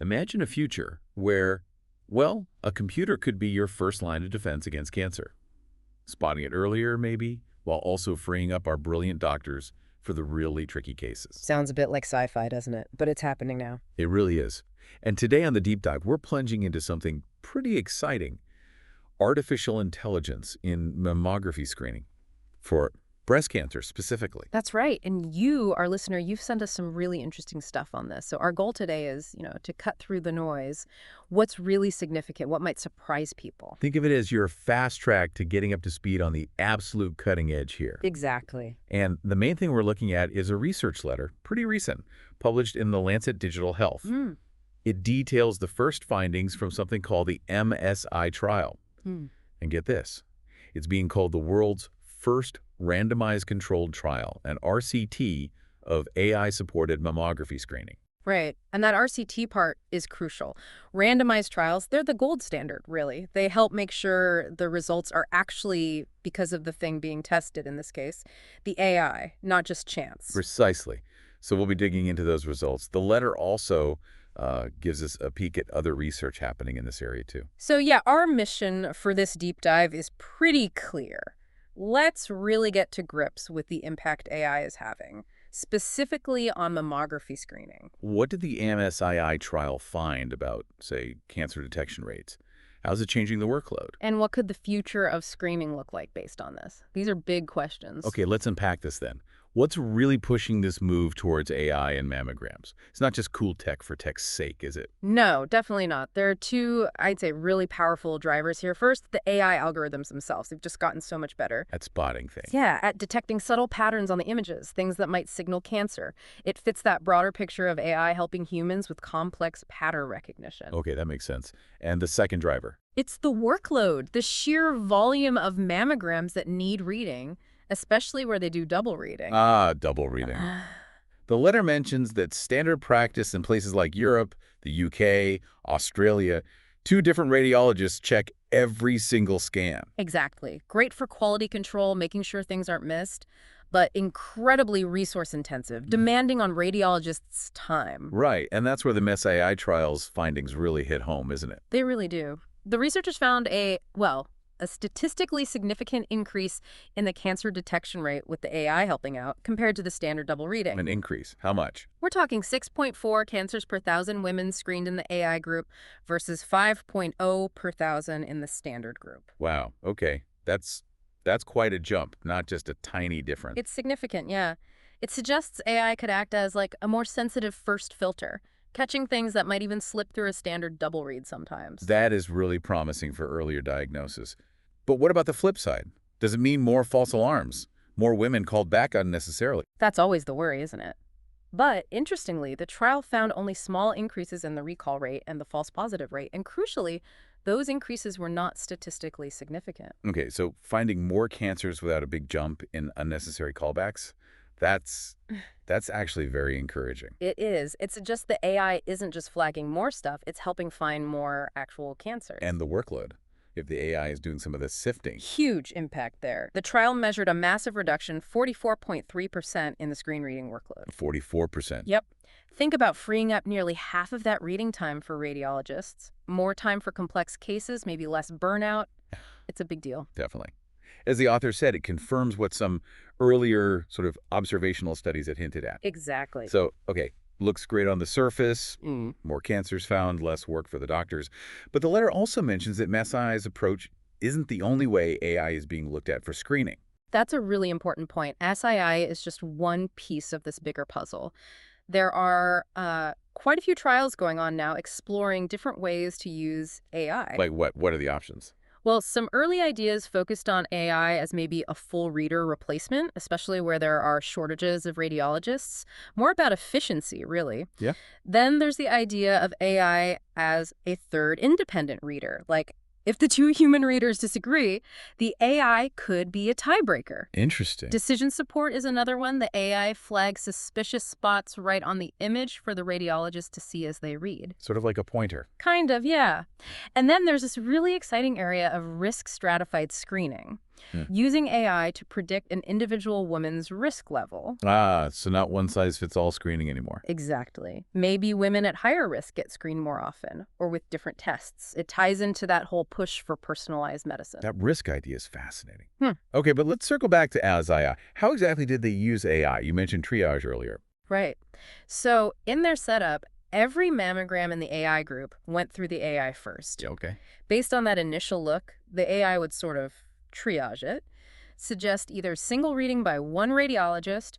Imagine a future where, well, a computer could be your first line of defense against cancer. Spotting it earlier, maybe, while also freeing up our brilliant doctors for the really tricky cases. Sounds a bit like sci-fi, doesn't it? But it's happening now. It really is. And today on the Deep Dive, we're plunging into something pretty exciting. Artificial intelligence in mammography screening for breast cancer specifically. That's right. And you, our listener, you've sent us some really interesting stuff on this. So our goal today is, to cut through the noise. What's really significant? What might surprise people? Think of it as your fast track to getting up to speed on the absolute cutting edge here. Exactly. And the main thing we're looking at is a research letter, pretty recent, published in the Lancet Digital Health. It details the first findings from something called the MSI trial. And get this, it's being called the world's first randomized controlled trial, an RCT, of AI-supported mammography screening. Right. And that RCT part is crucial. Randomized trials, they're the gold standard, really. They help make sure the results are actually because of the thing being tested, in this case, the AI, not just chance. Precisely. So we'll be digging into those results. The letter also gives us a peek at other research happening in this area, too. So yeah, our mission for this deep dive is pretty clear. Let's really get to grips with the impact AI is having, specifically on mammography screening. What did the MSII trial find about, say, cancer detection rates? How's it changing the workload? And what could the future of screening look like based on this? These are big questions. Okay, let's unpack this then. What's really pushing this move towards AI and mammograms? It's not just cool tech for tech's sake, is it? No, definitely not. There are two, I'd say, really powerful drivers here. First, the AI algorithms themselves. They've just gotten so much better. At spotting things. Yeah, at detecting subtle patterns on the images, things that might signal cancer. It fits that broader picture of AI helping humans with complex pattern recognition. Okay, that makes sense. And the second driver? It's the workload, the sheer volume of mammograms that need reading, especially where they do double reading. Double reading. The letter mentions that standard practice in places like Europe, the UK, Australia, 2 different radiologists check every single scan. Exactly. Great for quality control, making sure things aren't missed, but incredibly resource-intensive, demanding on radiologists' time. Right, and that's where the MSII trial's findings really hit home, isn't it? They really do. The researchers found a statistically significant increase in the cancer detection rate with the AI helping out compared to the standard double reading. An increase. How much? We're talking 6.4 cancers per 1,000 women screened in the AI group versus 5.0 per 1,000 in the standard group. Wow. Okay. That's quite a jump, not just a tiny difference. It's significant, yeah. It suggests AI could act as like a more sensitive first filter, catching things that might even slip through a standard double read sometimes. That is really promising for earlier diagnosis. But what about the flip side? Does it mean more false alarms? More women called back unnecessarily? That's always the worry, isn't it? But interestingly, the trial found only small increases in the recall rate and the false positive rate. And crucially, those increases were not statistically significant. Okay, so finding more cancers without a big jump in unnecessary callbacks, that's actually very encouraging. It is. It suggests the AI isn't just flagging more stuff, it's helping find more actual cancers. And the workload, if the AI is doing some of the sifting. Huge impact there. The trial measured a massive reduction, 44.3% in the screen reading workload. 44%. Yep. Think about freeing up nearly half of that reading time for radiologists. More time for complex cases, maybe less burnout. It's a big deal. Definitely. As the author said, it confirms what some earlier sort of observational studies had hinted at. Exactly. So, okay, looks great on the surface, more cancers found, less work for the doctors. But the letter also mentions that Messi's approach isn't the only way AI is being looked at for screening. That's a really important point. SII is just one piece of this bigger puzzle. There are quite a few trials going on now exploring different ways to use AI. Like what? What are the options? Well, some early ideas focused on AI as maybe a full reader replacement, especially where there are shortages of radiologists. More about efficiency, really. Yeah. Then there's the idea of AI as a third independent reader. Like, if the 2 human readers disagree, the AI could be a tiebreaker. Interesting. Decision support is another one. The AI flags suspicious spots right on the image for the radiologist to see as they read. Sort of like a pointer. Kind of, yeah. And then there's this really exciting area of risk stratified screening. Hmm. using AI to predict an individual woman's risk level. Ah, so not one-size-fits-all screening anymore. Exactly. Maybe women at higher risk get screened more often or with different tests. It ties into that whole push for personalized medicine. That risk idea is fascinating. Hmm. Okay, but let's circle back to AI. How exactly did they use AI? You mentioned triage earlier. Right. So in their setup, every mammogram in the AI group went through the AI first. Yeah, okay. Based on that initial look, the AI would sort of triage it, suggest either single reading by one radiologist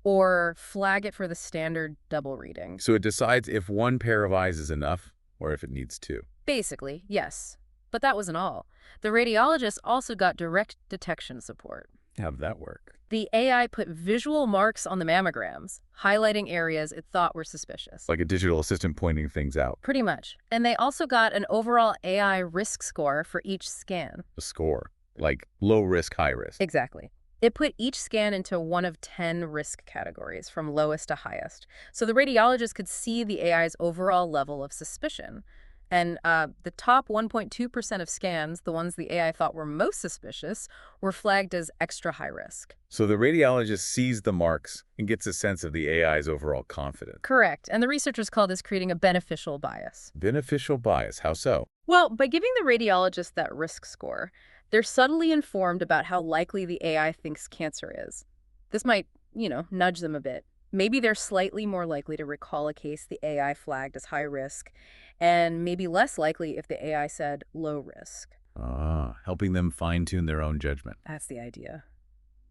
or flag it for the standard double reading. So it decides if one pair of eyes is enough or if it needs two. Basically, yes. But that wasn't all. The radiologist also got direct detection support. How did that work? The AI put visual marks on the mammograms, highlighting areas it thought were suspicious. Like a digital assistant pointing things out. Pretty much. And they also got an overall AI risk score for each scan. A score. Like low risk, high risk. Exactly. It put each scan into one of 10 risk categories, from lowest to highest. So the radiologist could see the AI's overall level of suspicion. And the top 1.2% of scans, the ones the AI thought were most suspicious, were flagged as extra high risk. So the radiologist sees the marks and gets a sense of the AI's overall confidence. Correct. And the researchers call this creating a beneficial bias. Beneficial bias. How so? Well, by giving the radiologist that risk score, they're subtly informed about how likely the AI thinks cancer is. This might, nudge them a bit. Maybe they're slightly more likely to recall a case the AI flagged as high risk, and maybe less likely if the AI said low risk. Ah, helping them fine-tune their own judgment. That's the idea.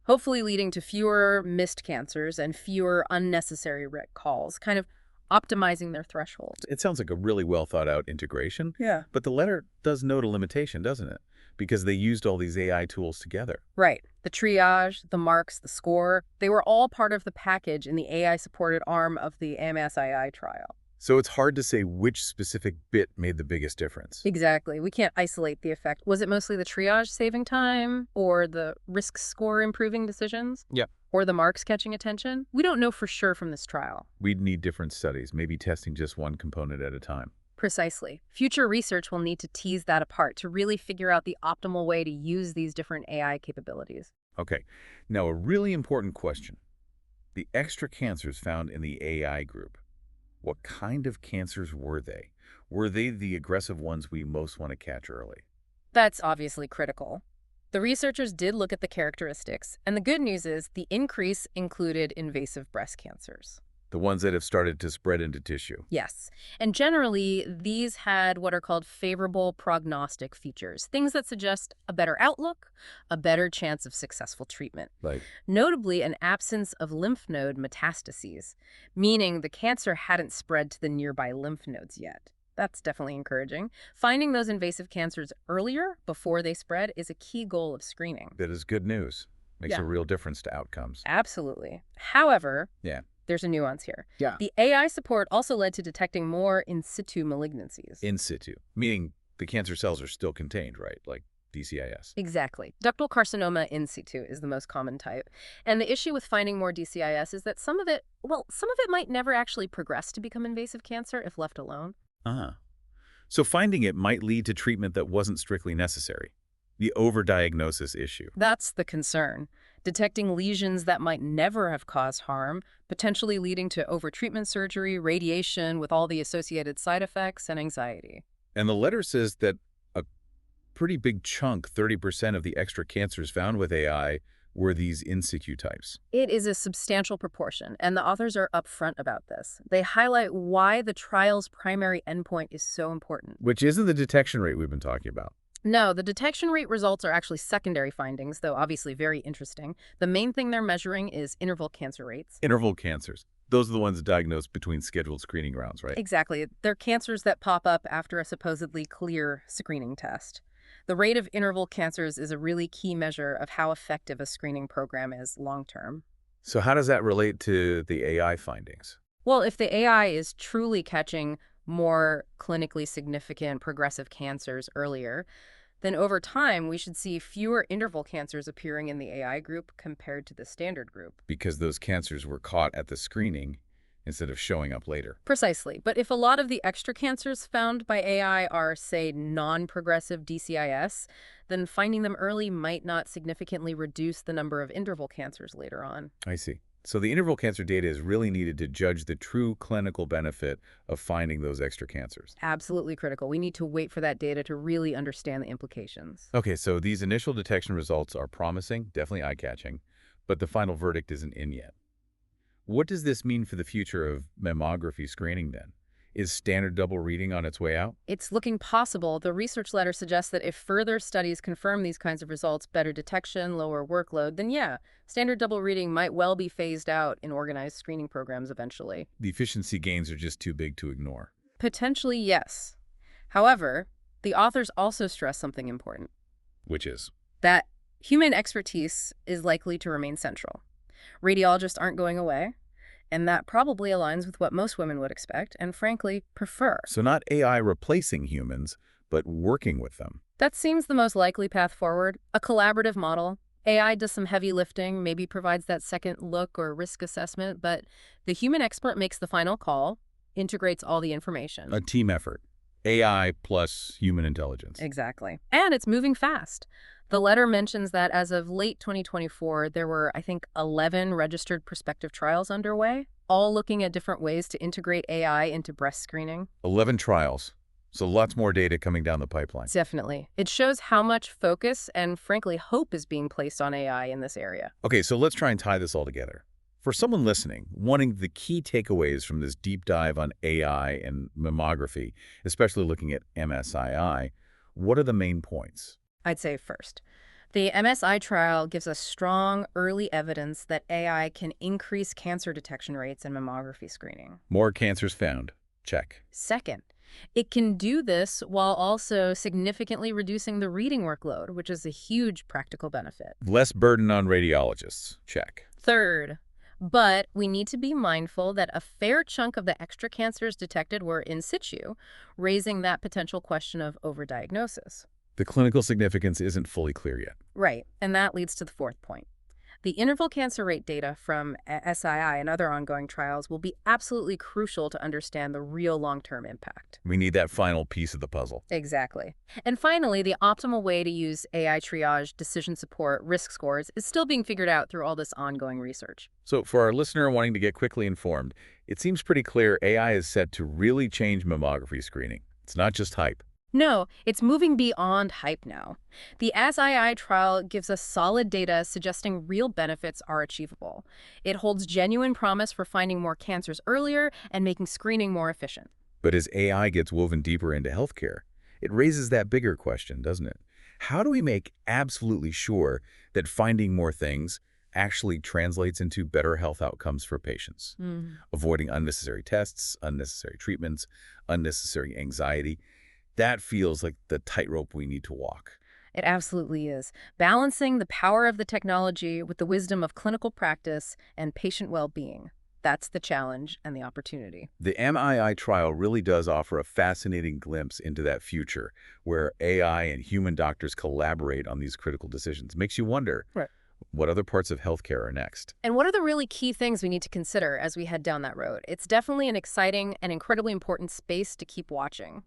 Hopefully leading to fewer missed cancers and fewer unnecessary recalls, kind of optimizing their threshold. It sounds like a really well-thought-out integration. Yeah. But the letter does note a limitation, doesn't it? Because they used all these AI tools together. Right. The triage, the marks, the score, they were all part of the package in the AI-supported arm of the MSII trial. So it's hard to say which specific bit made the biggest difference. Exactly. We can't isolate the effect. Was it mostly the triage saving time, or the risk score improving decisions? Yep. Or the marks catching attention? We don't know for sure from this trial. We'd need different studies, maybe testing just one component at a time. Precisely. Future research will need to tease that apart to really figure out the optimal way to use these different AI capabilities. Okay, now a really important question. The extra cancers found in the AI group, what kind of cancers were they? Were they the aggressive ones we most want to catch early? That's obviously critical. The researchers did look at the characteristics, and the good news is the increase included invasive breast cancers. The ones that have started to spread into tissue. Yes. And generally, these had what are called favorable prognostic features, things that suggest a better outlook, a better chance of successful treatment. Like, Notably, an absence of lymph node metastases, meaning the cancer hadn't spread to the nearby lymph nodes yet. That's definitely encouraging. Finding those invasive cancers earlier, before they spread, is a key goal of screening. that is good news. Makes Yeah. a real difference to outcomes. Absolutely. However, Yeah. there's a nuance here. Yeah. The AI support also led to detecting more in situ malignancies. In situ, meaning the cancer cells are still contained, right? Like DCIS. Exactly. Ductal carcinoma in situ is the most common type. And the issue with finding more DCIS is that some of it might never actually progress to become invasive cancer if left alone. Ah. So finding it might lead to treatment that wasn't strictly necessary. The overdiagnosis issue. That's the concern. Detecting lesions that might never have caused harm, potentially leading to overtreatment surgery, radiation with all the associated side effects, and anxiety. And the letter says that a pretty big chunk, 30% of the extra cancers found with AI, were these in situ types. It is a substantial proportion, and the authors are upfront about this. They highlight why the trial's primary endpoint is so important. Which isn't the detection rate we've been talking about. No, the detection rate results are actually secondary findings, though obviously very interesting. The main thing they're measuring is interval cancer rates. Interval cancers. Those are the ones diagnosed between scheduled screening rounds, right? Exactly. They're cancers that pop up after a supposedly clear screening test. The rate of interval cancers is a really key measure of how effective a screening program is long-term. So how does that relate to the AI findings? Well, if the AI is truly catching more clinically significant progressive cancers earlier, then over time we should see fewer interval cancers appearing in the AI group compared to the standard group. Because those cancers were caught at the screening instead of showing up later. Precisely. But if a lot of the extra cancers found by AI are, say, non-progressive DCIS, then finding them early might not significantly reduce the number of interval cancers later on. I see. So the interval cancer data is really needed to judge the true clinical benefit of finding those extra cancers. Absolutely critical. We need to wait for that data to really understand the implications. Okay, so these initial detection results are promising, definitely eye-catching, but the final verdict isn't in yet. What does this mean for the future of mammography screening then? Is standard double reading on its way out? It's looking possible. The research letter suggests that if further studies confirm these kinds of results, better detection, lower workload, then yeah, standard double reading might well be phased out in organized screening programs eventually. The efficiency gains are just too big to ignore. Potentially, yes. However, the authors also stress something important. Which is? That human expertise is likely to remain central. Radiologists aren't going away, and that probably aligns with what most women would expect and, frankly, prefer. So not AI replacing humans, but working with them. That seems the most likely path forward, a collaborative model. AI does some heavy lifting, maybe provides that second look or risk assessment, but the human expert makes the final call, integrates all the information. A team effort. AI plus human intelligence. Exactly. And it's moving fast. The letter mentions that as of late 2024, there were, I think, 11 registered prospective trials underway, all looking at different ways to integrate AI into breast screening. 11 trials. So lots more data coming down the pipeline. Definitely. It shows how much focus and, frankly, hope is being placed on AI in this area. Okay, so let's try and tie this all together. For someone listening, wanting the key takeaways from this deep dive on AI and mammography, especially looking at MSII, what are the main points? I'd say first, the MSI trial gives us strong early evidence that AI can increase cancer detection rates in mammography screening. More cancers found. Check. Second, it can do this while also significantly reducing the reading workload, which is a huge practical benefit. Less burden on radiologists. Check. Third, but we need to be mindful that a fair chunk of the extra cancers detected were in situ, raising that potential question of overdiagnosis. The clinical significance isn't fully clear yet. Right, and that leads to the fourth point. The interval cancer rate data from SII and other ongoing trials will be absolutely crucial to understand the real long-term impact. We need that final piece of the puzzle. Exactly. And finally, the optimal way to use AI triage, decision support, risk scores is still being figured out through all this ongoing research. So for our listener wanting to get quickly informed, it seems pretty clear AI is set to really change mammography screening. It's not just hype. No, it's moving beyond hype now. The SII trial gives us solid data suggesting real benefits are achievable. It holds genuine promise for finding more cancers earlier and making screening more efficient. But as AI gets woven deeper into healthcare, it raises that bigger question, doesn't it? How do we make absolutely sure that finding more things actually translates into better health outcomes for patients? Avoiding unnecessary tests, unnecessary treatments, unnecessary anxiety. That feels like the tightrope we need to walk. It absolutely is. Balancing the power of the technology with the wisdom of clinical practice and patient well-being. That's the challenge and the opportunity. The MII trial really does offer a fascinating glimpse into that future where AI and human doctors collaborate on these critical decisions. Makes you wonder, Right. What other parts of healthcare are next? And what are the really key things we need to consider as we head down that road? It's definitely an exciting and incredibly important space to keep watching.